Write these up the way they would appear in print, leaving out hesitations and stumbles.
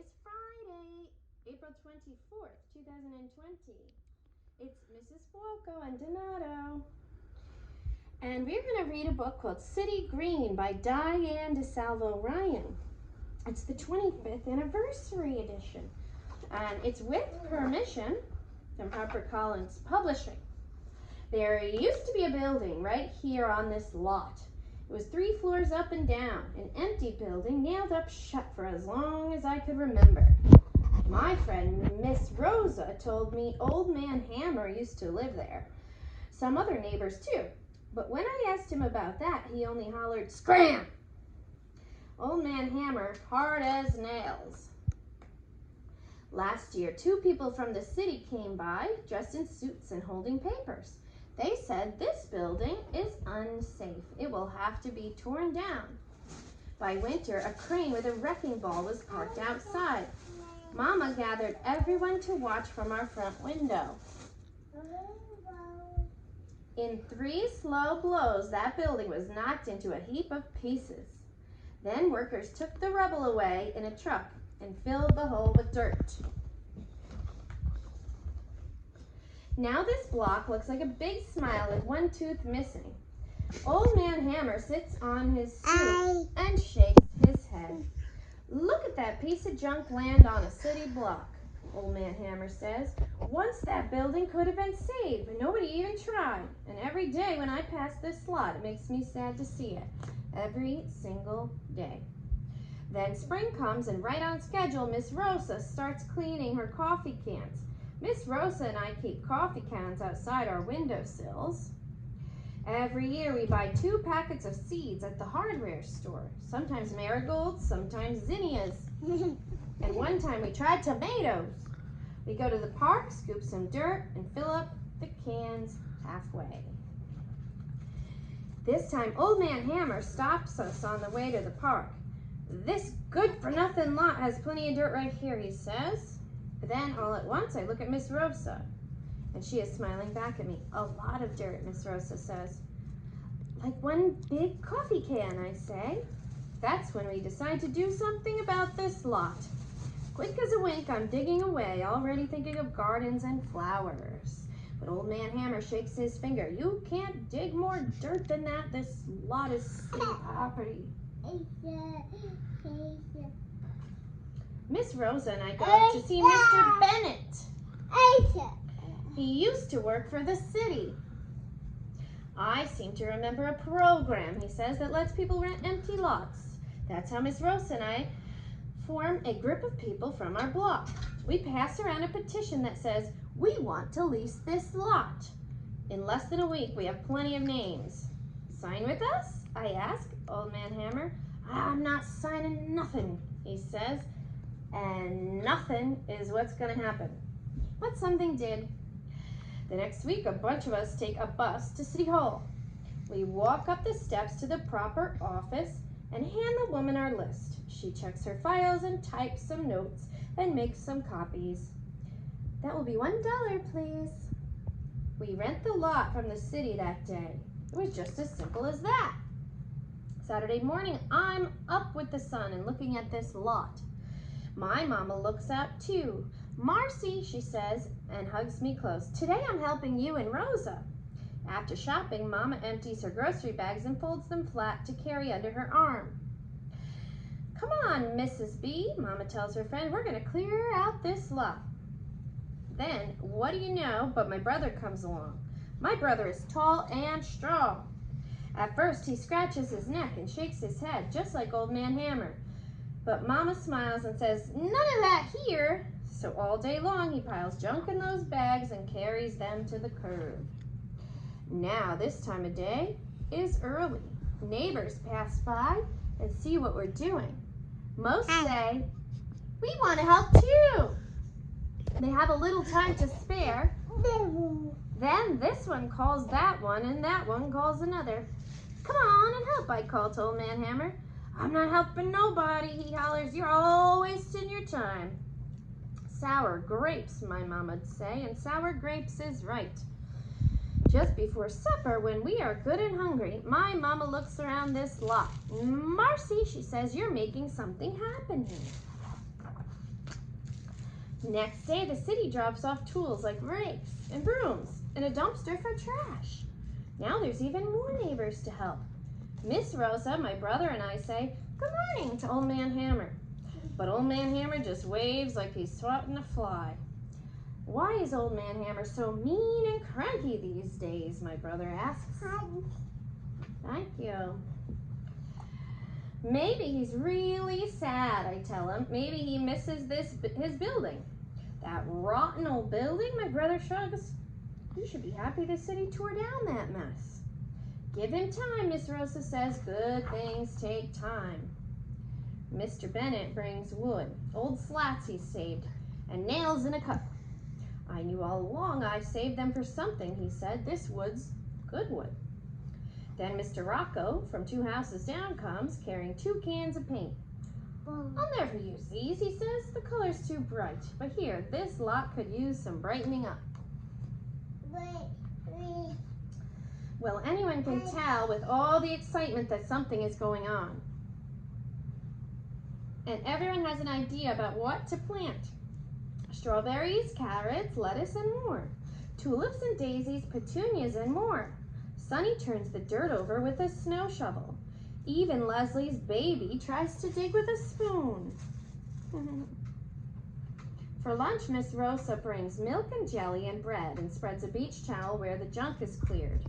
Today is Friday, April 24th, 2020. It's Mrs. Fuoco and Donato. And we're going to read a book called City Green by DyAnne DiSalvo-Ryan. It's the 25th anniversary edition. And it's with permission from HarperCollins Publishing. There used to be a building right here on this lot. It was 3 floors up and down, an empty building nailed up shut for as long as I could remember. My friend Miss Rosa told me Old Man Hammer used to live there. Some other neighbors too. But when I asked him about that, he only hollered, "Scram!" Old Man Hammer, hard as nails. Last year, 2 people from the city came by, dressed in suits and holding papers. They said this building is unsafe. It will have to be torn down. By winter, a crane with a wrecking ball was parked outside. Mama gathered everyone to watch from our front window. In 3 slow blows, that building was knocked into a heap of pieces. Then workers took the rubble away in a truck and filled the hole with dirt. Now this block looks like a big smile with 1 tooth missing. Old Man Hammer sits on his stool and shakes his head. "Look at that piece of junk land on a city block," Old Man Hammer says. "Once that building could have been saved, but nobody even tried. And every day when I pass this lot, it makes me sad to see it. Every single day." Then spring comes, and right on schedule, Miss Rosa starts cleaning her coffee cans. Miss Rosa and I keep coffee cans outside our windowsills. Every year we buy 2 packets of seeds at the hardware store. Sometimes marigolds, sometimes zinnias. And one time we tried tomatoes. We go to the park, scoop some dirt, and fill up the cans halfway. This time Old Man Hammer stops us on the way to the park. "This good-for-nothing lot has plenty of dirt right here," he says. Then all at once I look at Miss Rosa, and she is smiling back at me. "A lot of dirt," Miss Rosa says. "Like 1 big coffee can," I say. That's when we decide to do something about this lot. Quick as a wink, I'm digging away, already thinking of gardens and flowers. But Old Man Hammer shakes his finger. "You can't dig more dirt than that. This lot is city property." Miss Rosa and I go up to see Mr. Bennett. He used to work for the city. "I seem to remember a program," he says, "that lets people rent empty lots. That's how Miss Rosa and I form a group of people from our block. We pass around a petition that says, 'We want to lease this lot.' In less than a week, we have plenty of names." "Sign with us?" I ask Old Man Hammer. "I'm not signing nothing," he says. And nothing is what's going to happen. But something did. The next week, a bunch of us take a bus to City Hall. We walk up the steps to the proper office and hand the woman our list. She checks her files and types some notes and makes some copies. "That will be $1, please." We rent the lot from the city that day. It was just as simple as that. Saturday morning, I'm up with the sun and looking at this lot. My mama looks out too. "Marcy," she says, and hugs me close. "Today I'm helping you and Rosa." After shopping, Mama empties her grocery bags and folds them flat to carry under her arm. "Come on, Mrs. B," Mama tells her friend. "We're going to clear out this lot." Then, what do you know, but my brother comes along. My brother is tall and strong. At first, he scratches his neck and shakes his head, just like Old Man Hammer. But Mama smiles and says, "None of that here." So all day long, he piles junk in those bags and carries them to the curb. Now, this time of day is early. Neighbors pass by and see what we're doing. Most say, "We want to help too." They have a little time to spare. Then this one calls that one, and that one calls another. "Come on and help," I call to Old Man Hammer. "I'm not helping nobody," he hollers. "You're all wasting your time." Sour grapes, my mama'd say, and sour grapes is right. Just before supper, when we are good and hungry, my mama looks around this lot. "Marcy," she says, "you're making something happen here." Next day, the city drops off tools like rakes and brooms and a dumpster for trash. Now there's even more neighbors to help. Miss Rosa, my brother, and I say, "Good morning" to Old Man Hammer. But Old Man Hammer just waves like he's swatting a fly. Why is Old Man Hammer so mean and cranky these days? My brother asks. Thank you. Maybe he's really sad, I tell him. Maybe he misses his building. That rotten old building, my brother shrugs. You should be happy the city tore down that mess. Give him time, Miss Rosa says. Good things take time. Mr. Bennett brings wood, old slats he's saved, and nails in a cup. I knew all along I saved them for something, he said. This wood's good wood. Then Mr. Rocco from 2 houses down comes carrying 2 cans of paint. I'll never use these, he says. The color's too bright. But here, this lot could use some brightening up. Well, anyone can tell with all the excitement that something is going on. And everyone has an idea about what to plant. Strawberries, carrots, lettuce, and more. Tulips and daisies, petunias, and more. Sonny turns the dirt over with a snow shovel. Even Leslie's baby tries to dig with a spoon. For lunch, Miss Rosa brings milk and jelly and bread and spreads a beach towel where the junk is cleared.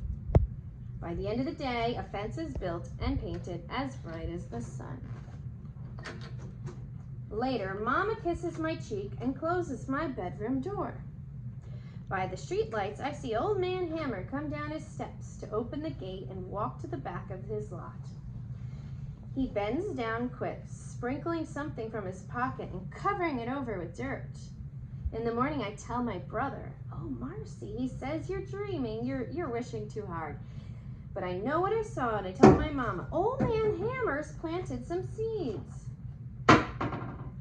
By the end of the day, a fence is built and painted as bright as the sun. Later, Mama kisses my cheek and closes my bedroom door. By the streetlights, I see Old Man Hammer come down his steps to open the gate and walk to the back of his lot. He bends down quick, sprinkling something from his pocket and covering it over with dirt. In the morning, I tell my brother, "Oh, Marcy," he says, "you're dreaming. You're wishing too hard." But I know what I saw, and I tell my mama, "Old Man Hammer's planted some seeds."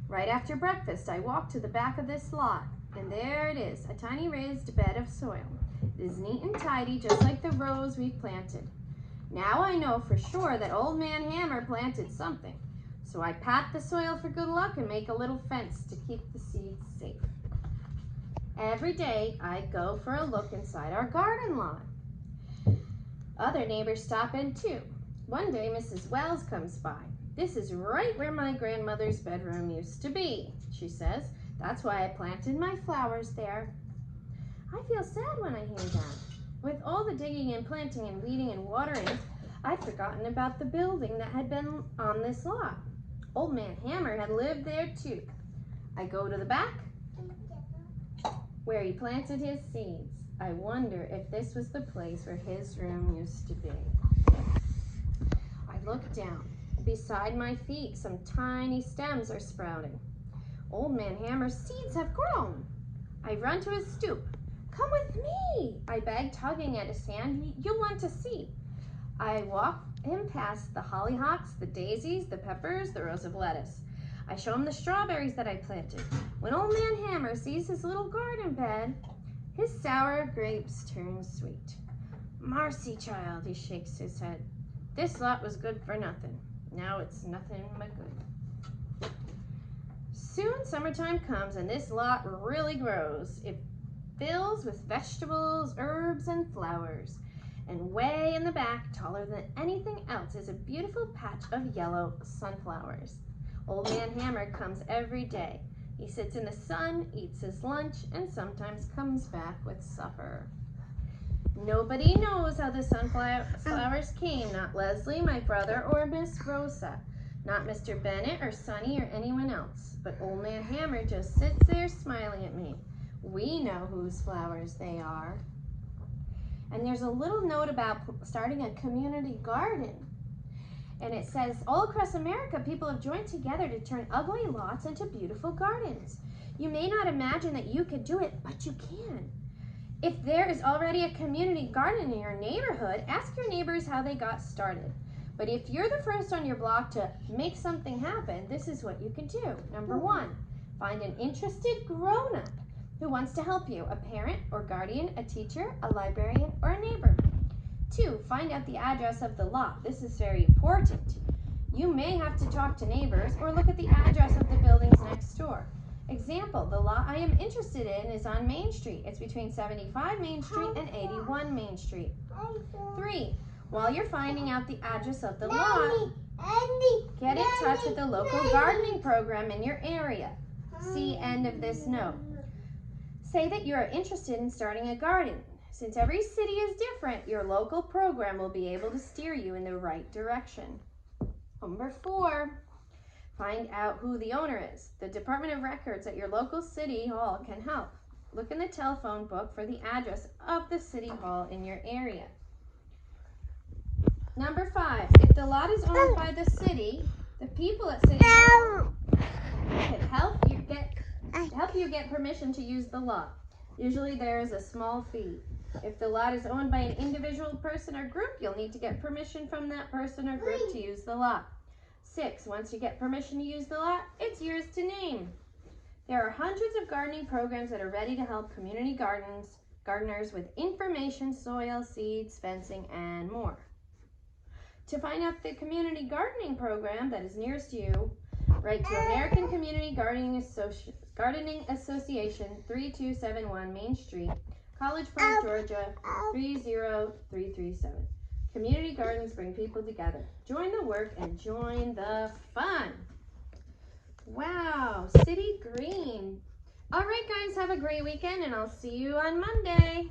Right after breakfast, I walk to the back of this lot, and there it is, a tiny raised bed of soil. It is neat and tidy, just like the rows we've planted. Now I know for sure that Old Man Hammer planted something. So I pat the soil for good luck and make a little fence to keep the seeds safe. Every day, I go for a look inside our garden lot. Other neighbors stop in too. One day, Mrs. Wells comes by. "This is right where my grandmother's bedroom used to be," she says. "That's why I planted my flowers there." I feel sad when I hear that. With all the digging and planting and weeding and watering, I'd forgotten about the building that had been on this lot. Old Man Hammer had lived there too. I go to the back, where he planted his seeds. I wonder if this was the place where his room used to be. I look down. Beside my feet, some tiny stems are sprouting. Old Man Hammer's seeds have grown. I run to his stoop. "Come with me," I beg, tugging at his hand. "You'll want to see." I walk him past the hollyhocks, the daisies, the peppers, the rows of lettuce. I show him the strawberries that I planted. When Old Man Hammer sees his little garden bed, his sour grapes turn sweet. "Marcy, child," he shakes his head. "This lot was good for nothing. Now it's nothing but good." Soon summertime comes and this lot really grows. It fills with vegetables, herbs, and flowers. And way in the back, taller than anything else, is a beautiful patch of yellow sunflowers. Old Man Hammer comes every day. He sits in the sun, eats his lunch, and sometimes comes back with supper. Nobody knows how the sunflowers came, not Leslie, my brother, or Miss Rosa, not Mr. Bennett or Sonny or anyone else. But Old Man Hammer just sits there smiling at me. We know whose flowers they are. And there's a little note about starting a community garden. And it says, all across America, people have joined together to turn ugly lots into beautiful gardens. You may not imagine that you could do it, but you can. If there is already a community garden in your neighborhood, ask your neighbors how they got started. But if you're the first on your block to make something happen, this is what you can do. Number 1, find an interested grown-up who wants to help you, a parent or guardian, a teacher, a librarian, or a neighbor. 2, find out the address of the lot. This is very important. You may have to talk to neighbors or look at the address of the buildings next door. Examine example, the lot I am interested in is on Main Street. It's between 75 Main Street and 81 Main Street. 3. While you're finding out the address of the lot, get in touch with the local gardening program in your area. See end of this note. Say that you are interested in starting a garden. Since every city is different, your local program will be able to steer you in the right direction. Number 4, find out who the owner is. The Department of Records at your local city hall can help. Look in the telephone book for the address of the city hall in your area. Number 5, if the lot is owned by the city, the people at City Hall can help you get permission to use the lot. Usually there is a small fee. If the lot is owned by an individual person or group, you'll need to get permission from that person or group to use the lot. 6, once you get permission to use the lot, it's yours to name. There are hundreds of gardening programs that are ready to help community gardeners with information, soil, seeds, fencing, and more. To find out the community gardening program that is nearest you, write to American Community Gardening Association, 3271 Main Street, College Park, Georgia, 30337. Community gardens bring people together. Join the work and join the fun. Wow, City Green. All right, guys, have a great weekend, and I'll see you on Monday.